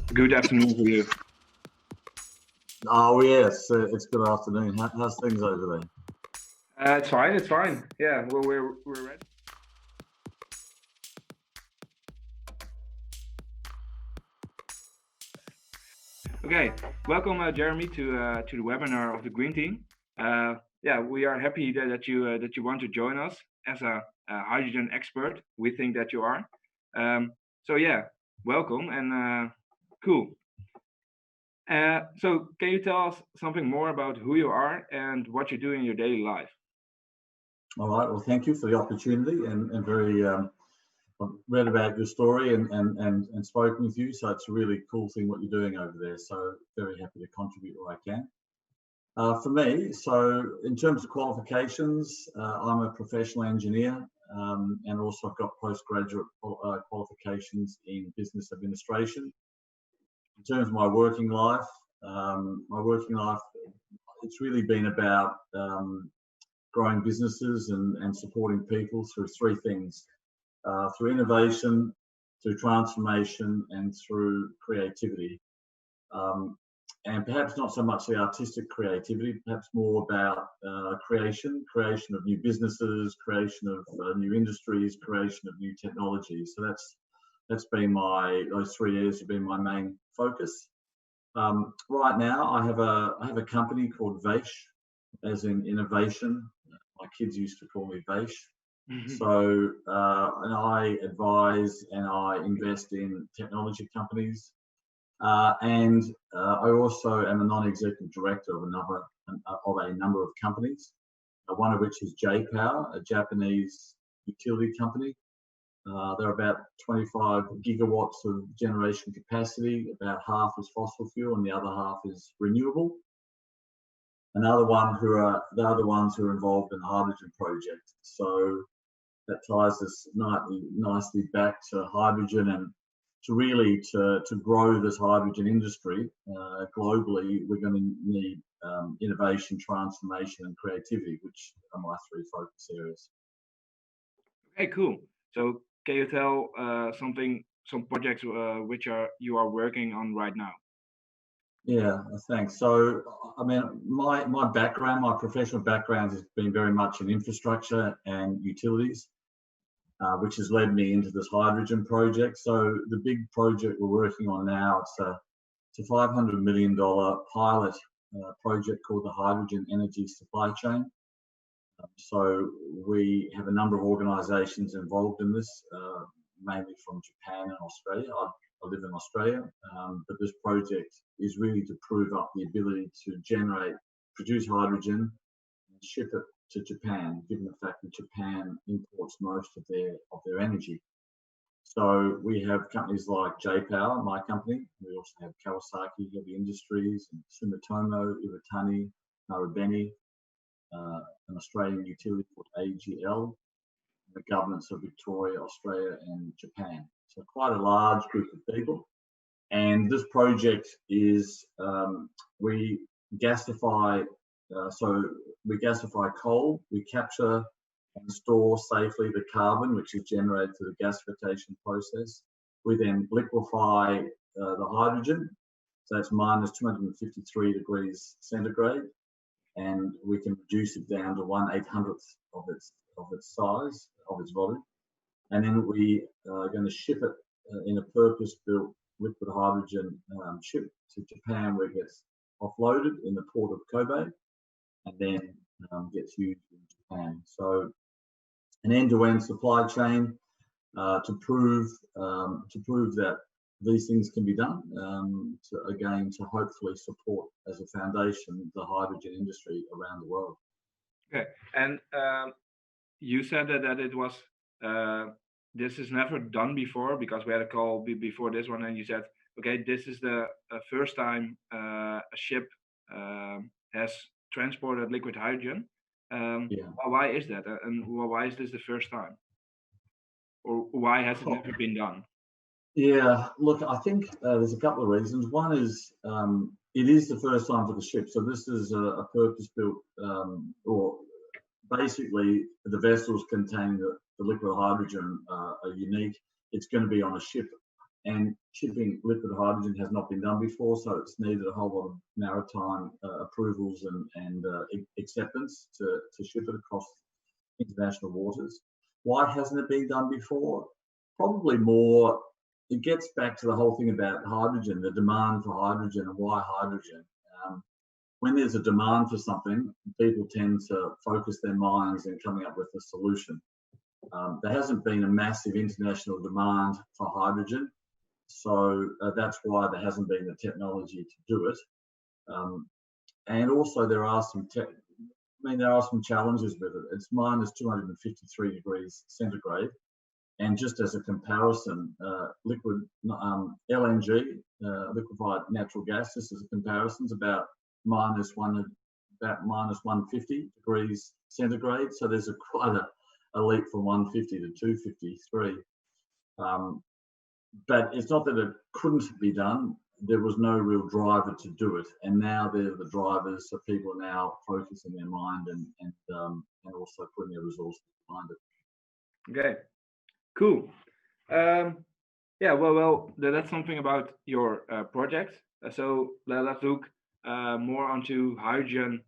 Good afternoon for you. Oh yes, it's good afternoon. How's things over there? It's fine. It's fine. Yeah. Well, we're ready. Okay. Welcome, Jeremy, to the webinar of the Green Team. Yeah, we are happy that you want to join us as a hydrogen expert. We think that you are. So yeah, welcome and cool. So can you tell us something more about who you are and what you do in your daily life? All right. Well, thank you for the opportunity and very. I've read about your story and spoken with you, so it's a really cool thing what you're doing over there. So very happy to contribute where I can. For me, so in terms of qualifications, I'm a professional engineer and also I've got postgraduate qualifications in business administration. In terms of my working life, it's really been about growing businesses and supporting people through three things. Through innovation, through transformation, and through creativity. And perhaps not so much the artistic creativity, perhaps more about creation of new businesses, creation of new industries, creation of new technologies. So that's been those 3 years have been my main focus. Right now, I have a company called Vaish, as in innovation. My kids used to call me Vaish. So, and I advise and I invest in technology companies, and I also am a non-executive director of a number of companies. One of which is J-Power, a Japanese utility company. They're about 25 gigawatts of generation capacity. About half is fossil fuel, and the other half is renewable. Another one the other ones who are involved in the hydrogen project. So that ties us nicely back to hydrogen and to grow this hydrogen industry globally. We're going to need innovation, transformation, and creativity, which are my three focus areas. Okay, cool. So can you tell some projects which you are working on right now? Yeah, thanks. So, I mean, my professional background has been very much in infrastructure and utilities, which has led me into this hydrogen project. So the big project we're working on now, it's a $500 million pilot project called the Hydrogen Energy Supply Chain. So we have a number of organisations involved in this, mainly from Japan and Australia. I live in Australia, but this project is really to prove up the ability to produce hydrogen and ship it to Japan, given the fact that Japan imports most of their energy. So we have companies like J-Power, my company. We also have Kawasaki Heavy Industries, and Sumitomo, Iwatani, Marubeni, an Australian utility called AGL, the governments of Victoria, Australia, and Japan. So quite a large group of people. And this project is we gasify coal. We capture and store safely the carbon, which is generated through the gasification process. We then liquefy the hydrogen. So it's minus 253 degrees centigrade. And we can reduce it down to 1/800th of its size, of its volume. And then we are going to ship it in a purpose-built liquid hydrogen ship to Japan, where it gets offloaded in the port of Kobe, and then gets used in Japan. So an end-to-end supply chain to prove that these things can be done, to hopefully support as a foundation the hydrogen industry around the world. Okay, and you said that it was this is never done before, because we had a call before this one, and you said, okay, this is the first time a ship has transported liquid hydrogen. Yeah. Why is that, and why is this the first time, or why has it never been done? Yeah, look, I think there's a couple of reasons. One is it is the first time for the ship. So this is a purpose-built, or basically the vessels containing the liquid hydrogen are unique. It's going to be on a ship, and shipping liquid hydrogen has not been done before, so it's needed a whole lot of maritime approvals and acceptance to ship it across international waters. Why hasn't it been done before? Probably more, it gets back to the whole thing about hydrogen, the demand for hydrogen, and why hydrogen. When there's a demand for something, people tend to focus their minds in coming up with a solution. There hasn't been a massive international demand for hydrogen, so that's why there hasn't been the technology to do it. And also there are some challenges with it. It's minus 253 degrees centigrade. And just as a comparison, liquid LNG, liquefied natural gas, just as a comparison, is about minus 150 degrees centigrade. So there's quite a leap from 150 to 253. But it's not that it couldn't be done. There was no real driver to do it, and now they're the drivers. So people are now focusing their mind and also putting their resources behind it. Okay, cool. Yeah, well, that's something about your project. So let's look more onto hydrogen.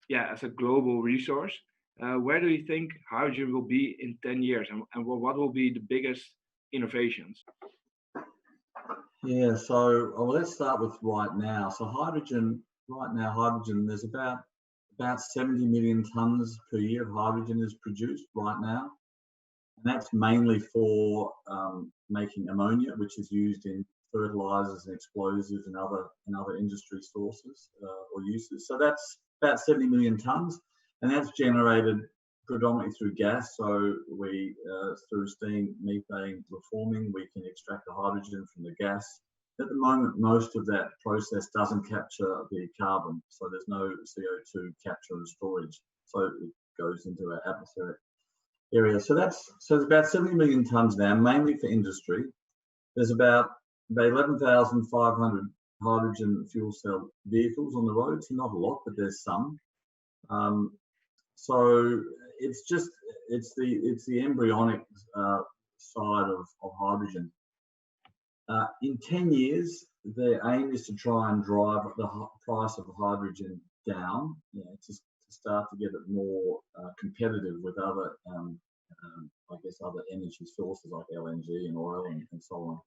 Yeah, as a global resource. Where do you think hydrogen will be in 10 years, and what will be the biggest innovations? Yeah, so let's start with right now. So hydrogen, there's about 70 million tons per year of hydrogen is produced right now. And that's mainly for making ammonia, which is used in fertilizers and explosives and other industry sources or uses. So that's about 70 million tons, and that's generated predominantly through gas. So we, through steam, methane reforming, we can extract the hydrogen from the gas. At the moment, most of that process doesn't capture the carbon, so there's no CO2 capture and storage. So it goes into our atmospheric area. So there's about 70 million tons now, mainly for industry. There's about 11,500 hydrogen fuel cell vehicles on the road. So not a lot, but there's some. So it's the embryonic side of hydrogen. In 10 years, the aim is to try and drive the price of hydrogen down, to start to get it more competitive with other, other energy sources like LNG and oil and so on.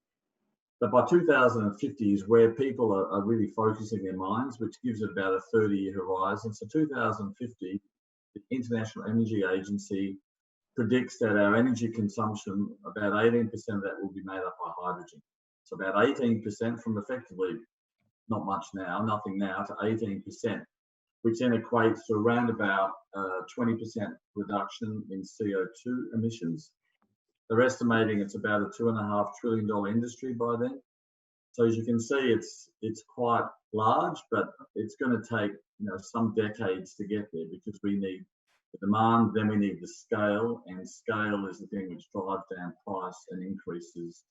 But by 2050 is where people are really focusing their minds, which gives it about a 30-year horizon. So 2050, the International Energy Agency predicts that our energy consumption, about 18% of that will be made up by hydrogen. So about 18% from effectively not much now, nothing now, to 18%, which then equates to around about 20% reduction in CO2 emissions. They're estimating it's about a $2.5 trillion industry by then. So as you can see, it's quite large, but it's going to take some decades to get there, because we need the demand, then we need the scale, and scale is the thing which drives down price and increases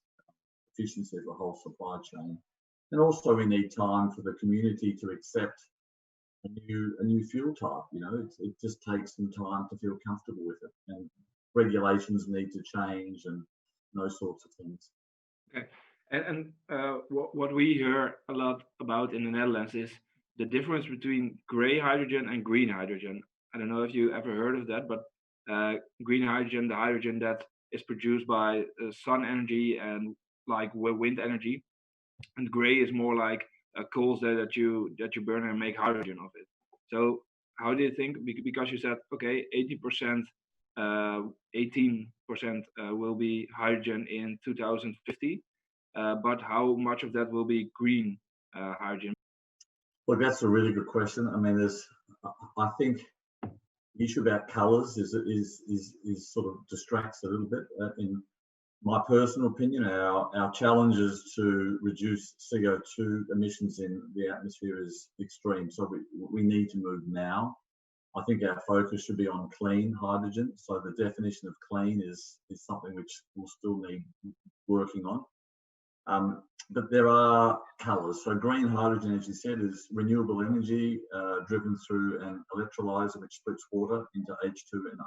efficiency of the whole supply chain. And also we need time for the community to accept a new fuel type. It just takes some time to feel comfortable with it, and regulations need to change and those sorts of things. Okay, and what we hear a lot about in the Netherlands is the difference between gray hydrogen and green hydrogen. I don't know if you ever heard of that, but green hydrogen, the hydrogen that is produced by sun energy and like wind energy, and gray is more like coals that you burn and make hydrogen of it. So how do you think? Because you said 18% will be hydrogen in 2050, but how much of that will be green hydrogen? Well, that's a really good question. I mean, I think the issue about colours is sort of distracts a little bit. In my personal opinion, our challenges to reduce CO2 emissions in the atmosphere is extreme. So we need to move now. I think our focus should be on clean hydrogen. So the definition of clean is something which we'll still need working on. But there are colours. So green hydrogen, as you said, is renewable energy driven through an electrolyzer which splits water into H2 and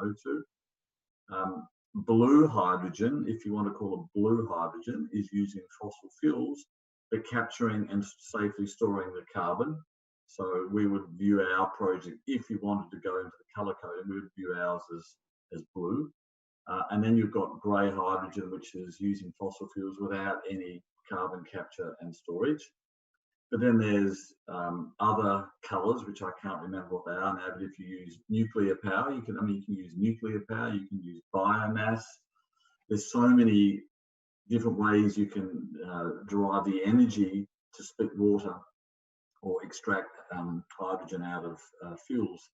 O2. blue hydrogen, if you want to call it blue hydrogen, is using fossil fuels, but capturing and safely storing the carbon. So we would view our project, if you wanted to go into the colour coding, we would view ours as blue. And then you've got grey hydrogen, which is using fossil fuels without any carbon capture and storage. But then there's other colours, which I can't remember what they are now, but if you use nuclear power, you can use nuclear power, you can use biomass. There's so many different ways you can derive the energy to split water or extract hydrogen out of fuels,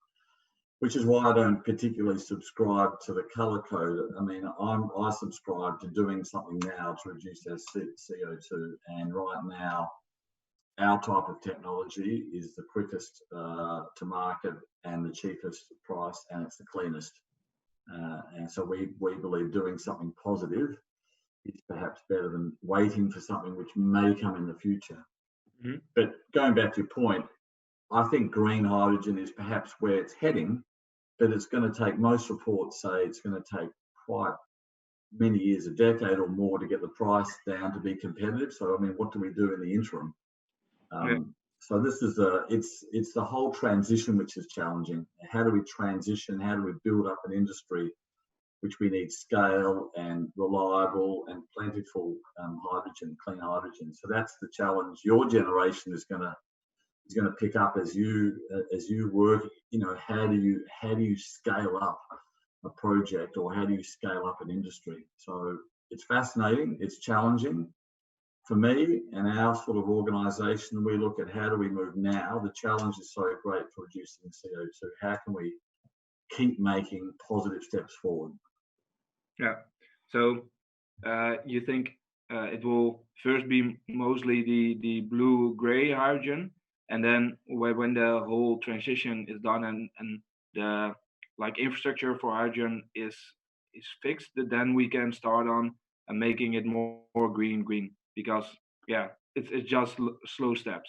which is why I don't particularly subscribe to the colour code. I mean, I subscribe to doing something now to reduce our CO2, and right now, our type of technology is the quickest to market and the cheapest price, and it's the cleanest. And so we believe doing something positive is perhaps better than waiting for something which may come in the future. Mhm. But going back to your point, I think green hydrogen is perhaps where it's heading, but it's going to take, most reports say it's going to take quite many years, a decade or more, to get the price down to be competitive. So, I mean, what do we do in the interim? Yeah. So this is it's the whole transition which is challenging. How do we transition? How do we build up an industry which we need scale and reliable and plentiful hydrogen, clean hydrogen? So that's the challenge. Your generation is going to pick up as you work. You know, how do you scale up a project, or how do you scale up an industry? So it's fascinating. It's challenging. For me and our sort of organisation, we look at how do we move now. The challenge is so great for reducing CO2. How can we keep making positive steps forward? Yeah. So you think it will first be mostly the blue-gray hydrogen, and then when the whole transition is done and the like infrastructure for hydrogen is fixed, then we can start on making it more green, because yeah, it's just slow steps.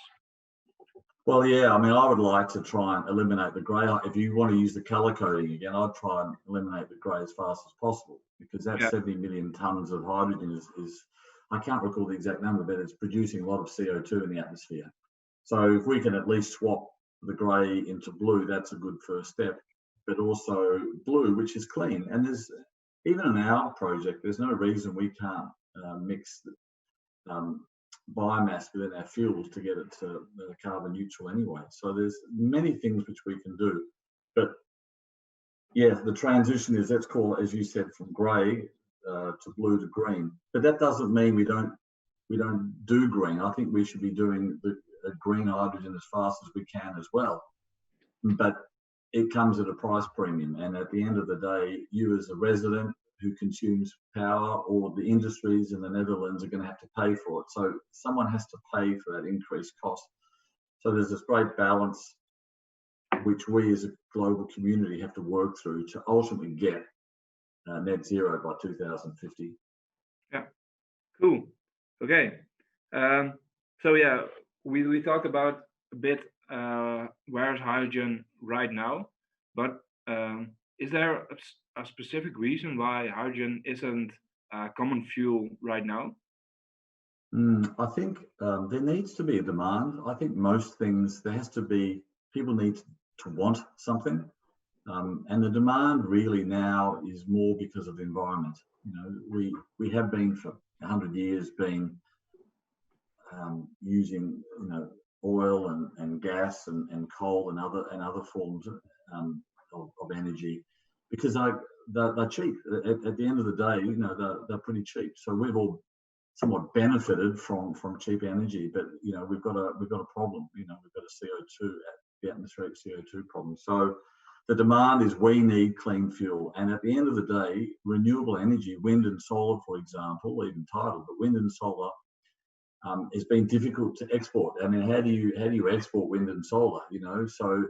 Well, yeah, I mean, I would like to try and eliminate the grey. If you want to use the colour coding again, I'd try and eliminate the grey as fast as possible, because that Yeah. 70 million tonnes of hydrogen is, I can't recall the exact number, but it's producing a lot of CO2 in the atmosphere. So if we can at least swap the grey into blue, that's a good first step. But also blue, which is clean. And there's, even in our project, there's no reason we can't mix biomass within our fuels to get it to carbon neutral anyway. So there's many things which we can do. But yeah, the transition is, let's call it, as you said, from grey to blue to green. But that doesn't mean we don't do green. I think we should be doing the green hydrogen as fast as we can as well. But it comes at a price premium. And at the end of the day, you as a resident who consumes power, or the industries in the Netherlands, are going to have to pay for it. So someone has to pay for that increased cost. So there's this great balance which we as a global community have to work through to ultimately get net zero by 2050. Yeah. Cool. Okay. So yeah, we talked about a bit where's hydrogen right now, but is there a specific reason why hydrogen isn't a common fuel right now? I think there needs to be a demand. I think most things, there has to be, people need to want something. And the demand really now is more because of the environment. You know, we have been for 100 years been using, you know, oil and gas and coal and other forms of energy, because they're cheap. At the end of the day, you know, they're pretty cheap. So we've all somewhat benefited from cheap energy, but you know, we've got a problem. You know, we've got a CO2, the atmospheric CO2 problem. So the demand is, we need clean fuel, and at the end of the day, renewable energy, wind and solar, for example, even tidal, but wind and solar has been difficult to export. I mean, how do you export wind and solar? You know, so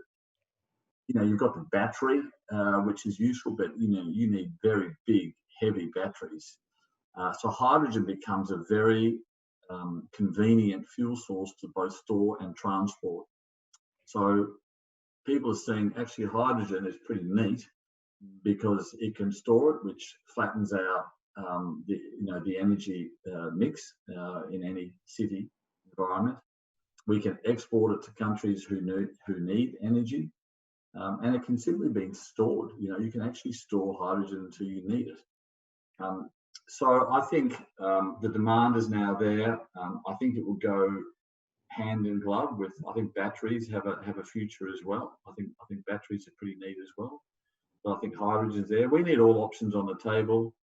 you know, you've got the battery, which is useful, but you know, you need very big, heavy batteries. So hydrogen becomes a very convenient fuel source to both store and transport. So people are saying actually hydrogen is pretty neat, because it can store it, which flattens out the energy mix in any city environment. We can export it to countries who need energy, and it can simply be stored. You can actually store hydrogen until you need it. So I think the demand is now there. I think it will go hand in glove with. I think batteries have a future as well. I think batteries are pretty neat as well. But I think hydrogen's there. We need all options on the table,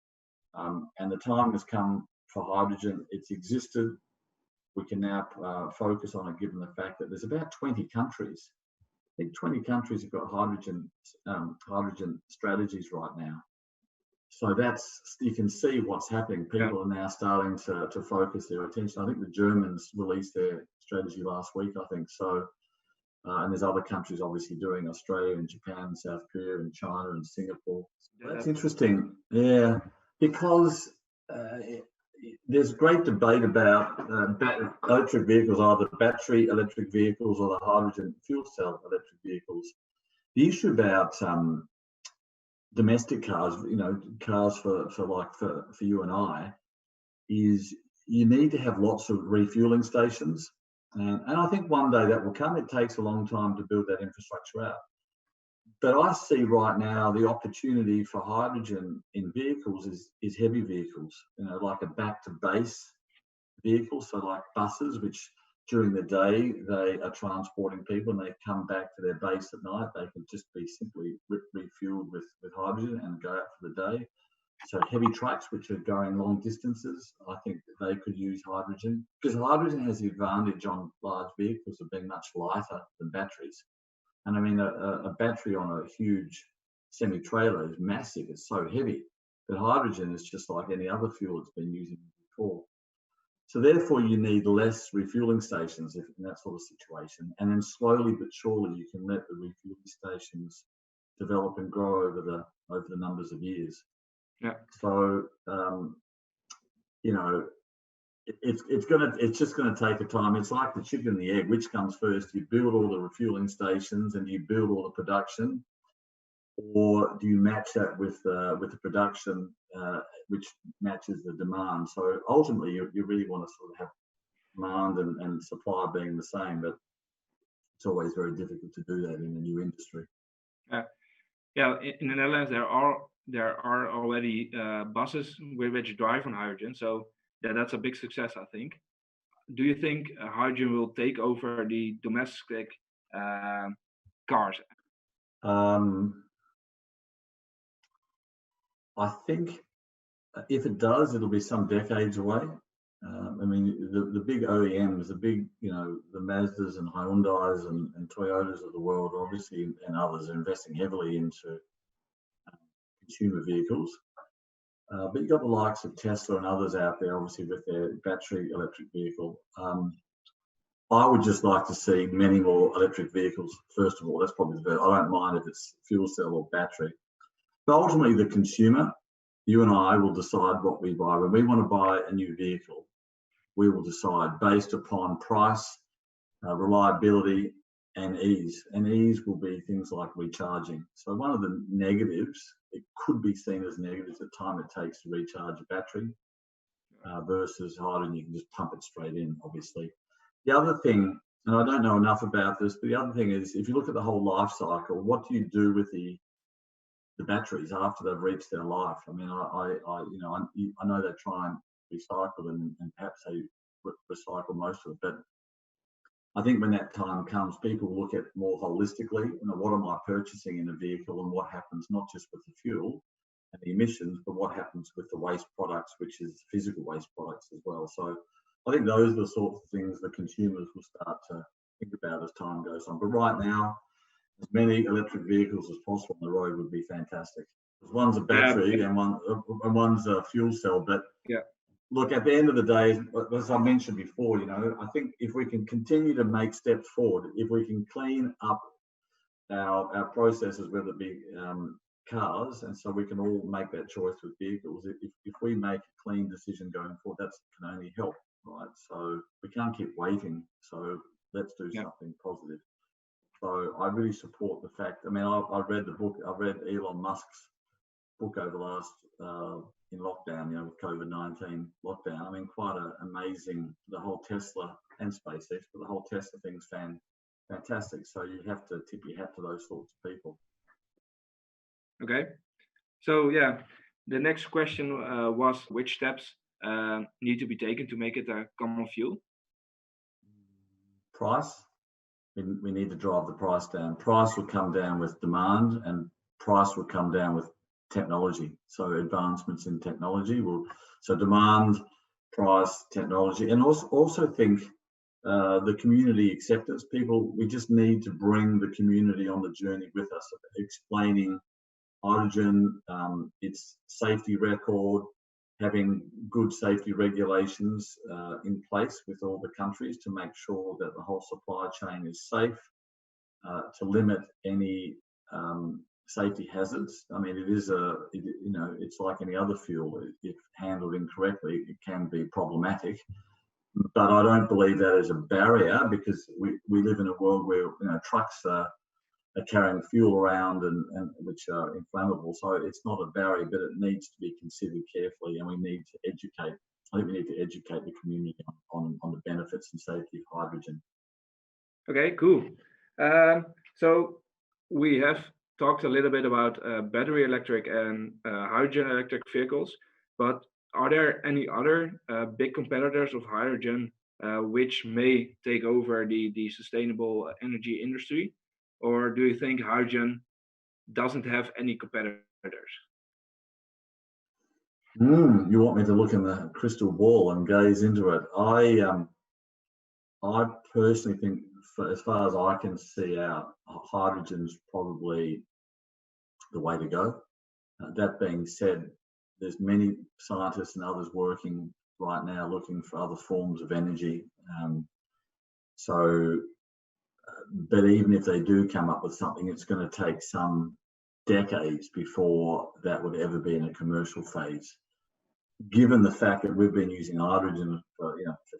and the time has come for hydrogen. It's existed. We can now focus on it, given the fact that there's about 20 countries. I think 20 countries have got hydrogen strategies right now. So you can see what's happening. People are now starting to focus their attention. I think the Germans released their strategy last week, I think. So, and there's other countries obviously doing, Australia and Japan, South Korea and China and Singapore. That's interesting. Yeah, because there's great debate about electric vehicles, either battery electric vehicles or the hydrogen fuel cell electric vehicles. The issue about domestic cars, cars for you and I, is you need to have lots of refueling stations, and I think one day that will come. It takes a long time to build that infrastructure out, but I see right now the opportunity for hydrogen in vehicles is heavy vehicles, like a back to base vehicle, so like buses, which during the day they are transporting people and they come back to their base at night. They can just be simply refueled with hydrogen and go out for the day. So heavy trucks, which are going long distances, I think that they could use hydrogen, because hydrogen has the advantage on large vehicles of being much lighter than batteries. And I mean, a battery on a huge semi-trailer is massive. It's so heavy. But hydrogen is just like any other fuel it's been using before. So therefore, you need less refueling stations in that sort of situation. And then slowly but surely, you can let the refueling stations develop and grow over the numbers of years. Yeah. So it's just gonna take a time. It's like the chicken and the egg. Which comes first? You build all the refueling stations and you build all the production, or do you match that with the production, which matches the demand? So ultimately, you really want to sort of have demand and supply being the same, but it's always very difficult to do that in a new industry. Yeah, in the Netherlands there are already buses which drive on hydrogen, so that's a big success, I think. Do you think hydrogen will take over the domestic cars? I think if it does, it'll be some decades away. I mean, the big OEMs, the Mazdas and Hyundais and Toyotas of the world, obviously, and others are investing heavily into consumer vehicles. But you've got the likes of Tesla and others out there, obviously, with their battery electric vehicle. I would just like to see many more electric vehicles, first of all. That's probably the best. I don't mind if it's fuel cell or battery. But ultimately, the consumer, you and I, will decide what we buy. When we want to buy a new vehicle, we will decide based upon price, reliability, and ease. And ease will be things like recharging. So one of the negatives, it could be seen as negatives, the time it takes to recharge a battery versus hydrogen. You can just pump it straight in, obviously. The other thing, and I don't know enough about this, but the other thing is, if you look at the whole life cycle, what do you do with the batteries after they've reached their life? I mean, I know they try and recycle and perhaps they recycle most of it, but I think when that time comes, people look at more holistically, what am I purchasing in a vehicle and what happens not just with the fuel and the emissions, but what happens with the waste products, which is physical waste products as well. So I think those are the sorts of things the consumers will start to think about as time goes on. But right now, as many electric vehicles as possible on the road would be fantastic. One's a battery and one's a fuel cell. But look, at the end of the day, as I mentioned before, I think if we can continue to make steps forward, if we can clean up our processes, whether it be cars, and so we can all make that choice with vehicles. If we make a clean decision going forward, that can only help, right? So we can't keep waiting. So let's do something positive. So I really support the fact. I mean, I read the book. I read Elon Musk's book over the last in lockdown. With COVID-19 lockdown. I mean, quite amazing. The whole Tesla and SpaceX, but the whole Tesla thing's fantastic. So you have to tip your hat to those sorts of people. Okay. So yeah, the next question was which steps need to be taken to make it a common fuel? Price. We need to drive the price down. Price will come down with demand, and price will come down with technology. So advancements in technology will. So demand, price, technology, and also think the community acceptance. People, we just need to bring the community on the journey with us, explaining hydrogen, its safety record, having good safety regulations in place with all the countries to make sure that the whole supply chain is safe, to limit any safety hazards. I mean, it's like any other fuel. If handled incorrectly, it can be problematic. But I don't believe that is a barrier, because we live in a world where trucks are carrying fuel around and which are inflammable. So it's not a barrier, but it needs to be considered carefully, and we need to educate. I think we need to educate the community on the benefits and safety of hydrogen. Okay, cool. So we have talked a little bit about battery electric and hydrogen electric vehicles, but are there any other big competitors of hydrogen which may take over the sustainable energy industry? Or do you think hydrogen doesn't have any competitors? You want me to look in the crystal ball and gaze into it? I personally think, as far as I can see out, hydrogen's probably the way to go. That being said, there's many scientists and others working right now looking for other forms of energy. But even if they do come up with something, it's going to take some decades before that would ever be in a commercial phase. Given the fact that we've been using hydrogen for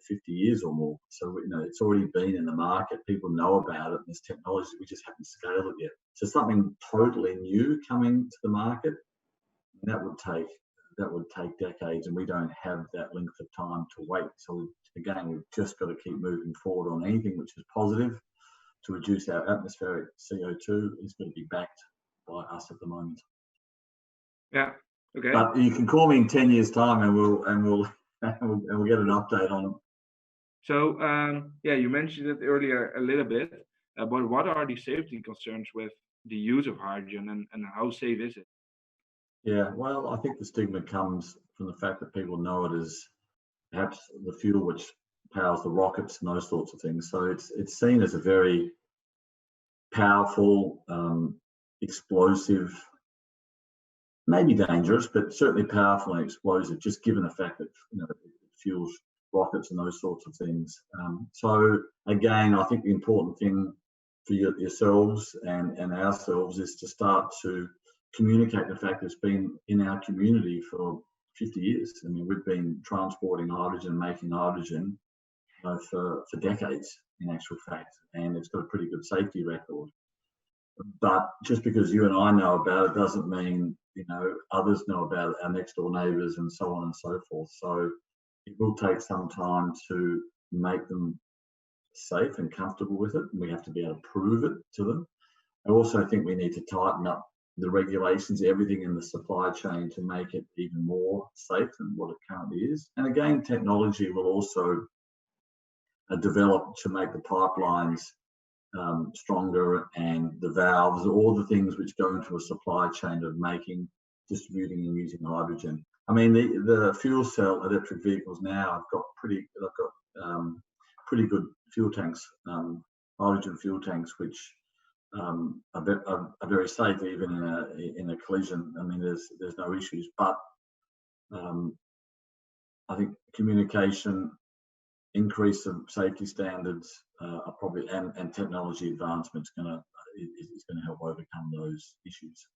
50 years or more, so it's already been in the market. People know about it. And there's technology, we just haven't scaled it yet. So something totally new coming to the market, that would take decades, and we don't have that length of time to wait. So again, we've just got to keep moving forward on anything which is positive to reduce our atmospheric CO2. Is going to be backed by us at the moment. Yeah. Okay. But you can call me in 10 years' time, and we'll get an update on it. So yeah, you mentioned it earlier a little bit, but what are the safety concerns with the use of hydrogen, and how safe is it? Yeah, well, I think the stigma comes from the fact that people know it as perhaps the fuel which powers the rockets and those sorts of things. So it's seen as a very powerful, explosive, maybe dangerous, but certainly powerful and explosive, just given the fact that it fuels rockets and those sorts of things. So again, I think the important thing for yourselves and ourselves is to start to communicate the fact that it's been in our community for 50 years. I mean, we've been transporting hydrogen, making hydrogen for decades, in actual fact, and it's got a pretty good safety record. But just because you and I know about it doesn't mean others know about it, our next door neighbours, and so on and so forth. So it will take some time to make them safe and comfortable with it, and we have to be able to prove it to them. I also think we need to tighten up the regulations, everything in the supply chain, to make it even more safe than what it currently is. And again, technology will also develop to make the pipelines stronger, and the valves, all the things which go into a supply chain of making, distributing and using hydrogen. I mean, the fuel cell electric vehicles now have got pretty good fuel tanks, hydrogen fuel tanks, which are very safe even in a collision. I mean, there's no issues, but I think communication, increase of safety standards are probably, and technology advancements is going to help overcome those issues.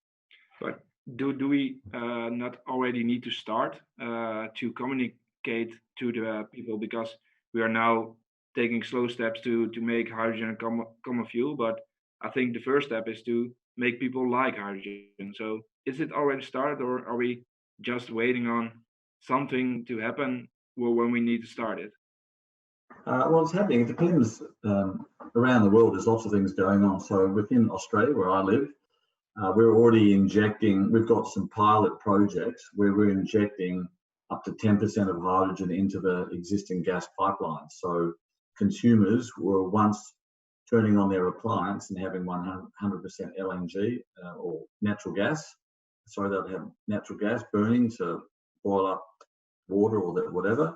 But do we not already need to start to communicate to the people, because we are now taking slow steps to make hydrogen a common fuel, but I think the first step is to make people like hydrogen. So is it already started, or are we just waiting on something to happen when we need to start it? Well, it's happening. It depends. Around the world, there's lots of things going on. So within Australia, where I live, we're already injecting, we've got some pilot projects where we're injecting up to 10% of hydrogen into the existing gas pipelines. So consumers were once turning on their appliance and having 100% LNG or natural gas. So they'd have natural gas burning to boil up water or whatever.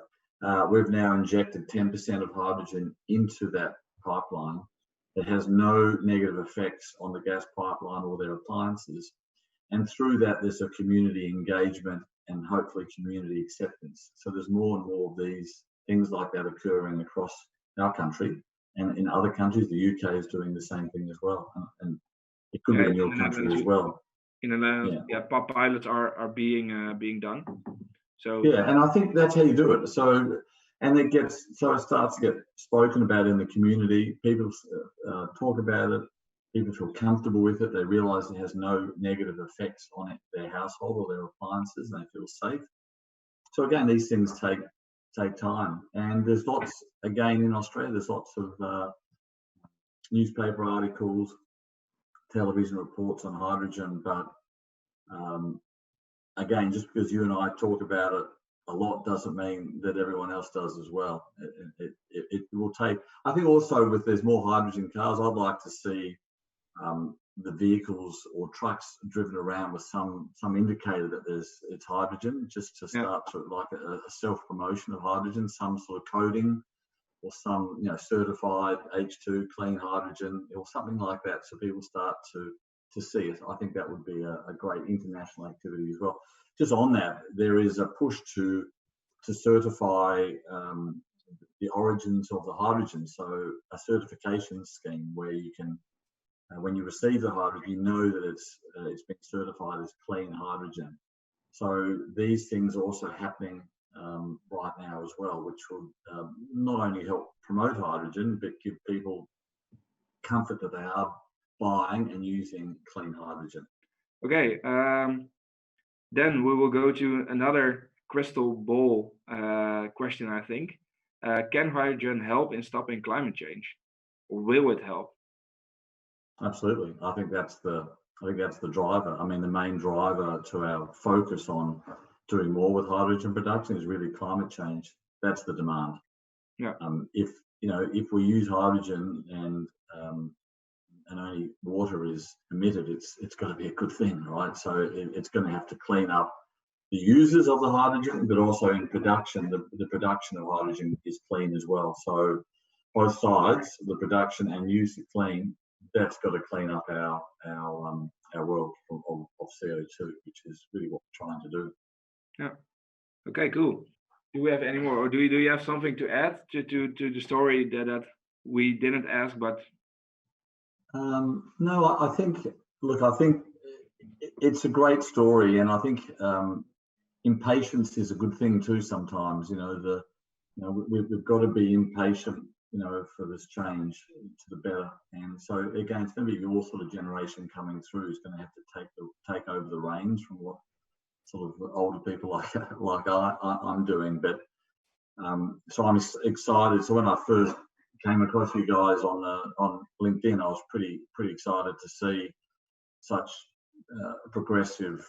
We've now injected 10% of hydrogen into that pipeline. It has no negative effects on the gas pipeline or their appliances. And through that, there's a community engagement and hopefully community acceptance. So there's more and more of these things like that occurring across our country. And in other countries, the UK is doing the same thing as well. And it could be in your country as well. In the Netherlands, pilots are being done. So yeah, and I think that's how you do it. So it starts to get spoken about in the community. People talk about it. People feel comfortable with it. They realise it has no negative effects on their household or their appliances, and they feel safe. So again, these things take time, and there's lots. Again, in Australia, there's lots of newspaper articles, television reports on hydrogen, but again, just because you and I talk about it a lot doesn't mean that everyone else does as well. It will take. I think also there's more hydrogen cars, I'd like to see the vehicles or trucks driven around with some indicator that it's hydrogen, just to start to like a self promotion of hydrogen, some sort of coding or some certified H2 clean hydrogen or something like that, so people start to see it. I think that would be a great international activity as well. Just on that, there is a push to certify the origins of the hydrogen. So a certification scheme where you can, when you receive the hydrogen, you know that it's been certified as clean hydrogen. So these things are also happening right now as well, which will not only help promote hydrogen, but give people comfort that they are buying and using clean hydrogen. Okay, then we will go to another crystal ball question, I think. Can hydrogen help in stopping climate change, or will it help? Absolutely. I think that's the driver. I mean, the main driver to our focus on doing more with hydrogen production is really climate change. That's the demand. Yeah. If we use hydrogen and only water is emitted, it's got to be a good thing, right? So it's going to have to clean up the users of the hydrogen, but also in production, the production of hydrogen is clean as well. So both sides, the production and use of clean, that's got to clean up our world of CO2, which is really what we're trying to do. Yeah. Okay, cool. Do we have any more, or do you have something to add to the story that we didn't ask, but? No, I think it's a great story, and I think impatience is a good thing too. Sometimes, we've got to be impatient, for this change to the better. And so again, it's going to be your sort of generation coming through is going to have to take over the reins from what sort of older people like I'm doing. But so I'm excited. So when I first came across you guys on LinkedIn, I was pretty excited to see such a progressive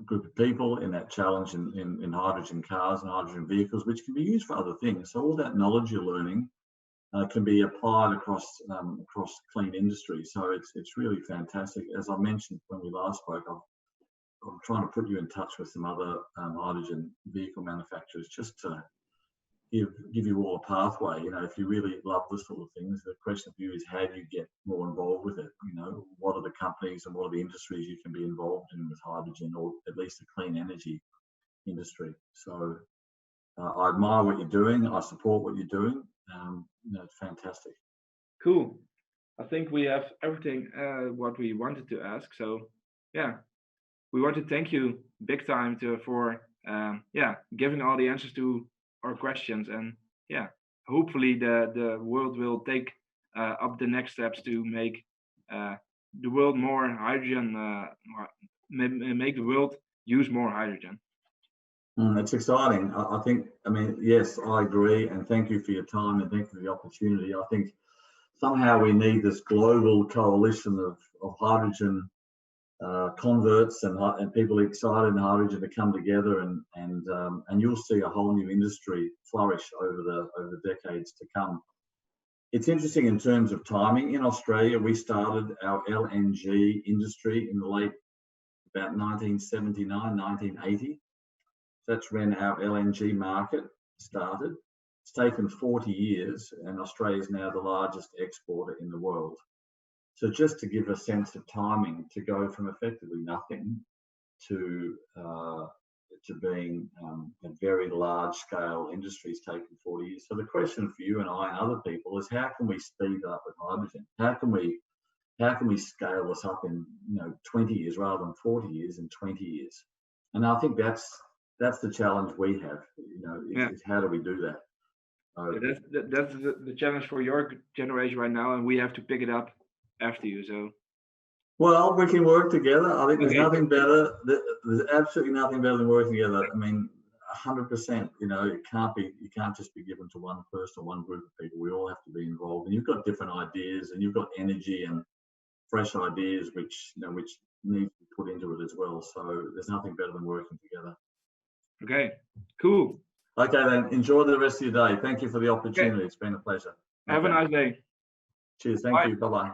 group of people in that challenge in hydrogen cars and hydrogen vehicles, which can be used for other things. So all that knowledge you're learning can be applied across clean industry. So it's really fantastic. As I mentioned when we last spoke, I'm trying to put you in touch with some other hydrogen vehicle manufacturers just to give you all a pathway. If you really love this sort of things, the question for you is how do you get more involved with it? What are the companies and what are the industries you can be involved in with hydrogen, or at least the clean energy industry? So I admire what you're doing. I support what you're doing. It's fantastic. Cool. I think we have everything what we wanted to ask. So yeah, we want to thank you big time for giving all the answers to our questions, and hopefully the world will take up the next steps to make the world more hydrogen, make the world use more hydrogen. It's exciting. I think, I mean, yes, I agree. And thank you for your time and thank you for the opportunity. I think somehow we need this global coalition of hydrogen converts and people excited in hydrogen to come together, and you'll see a whole new industry flourish over the decades to come. It's interesting in terms of timing. In Australia, we started our LNG industry in the late about 1979, 1980. That's when our LNG market started. It's taken 40 years, and Australia is now the largest exporter in the world. So just to give a sense of timing, to go from effectively nothing to being a very large-scale industry has taken 40 years. So the question for you and I and other people is, how can we speed up with hydrogen? How can we scale this up in 20 years rather than 40 years in 20 years? And I think that's the challenge we have. Is how do we do that? That's the challenge for your generation right now, and we have to pick it up after you. So. Well, we can work together. I think there's nothing better. There's absolutely nothing better than working together. I mean, 100%. You can't just be given to one person or one group of people. We all have to be involved. And you've got different ideas, and you've got energy and fresh ideas, which need to be put into it as well. So there's nothing better than working together. Okay, cool. Okay, then enjoy the rest of your day. Thank you for the opportunity. Okay. It's been a pleasure. Have a nice day. Cheers. Thank you. Bye-bye.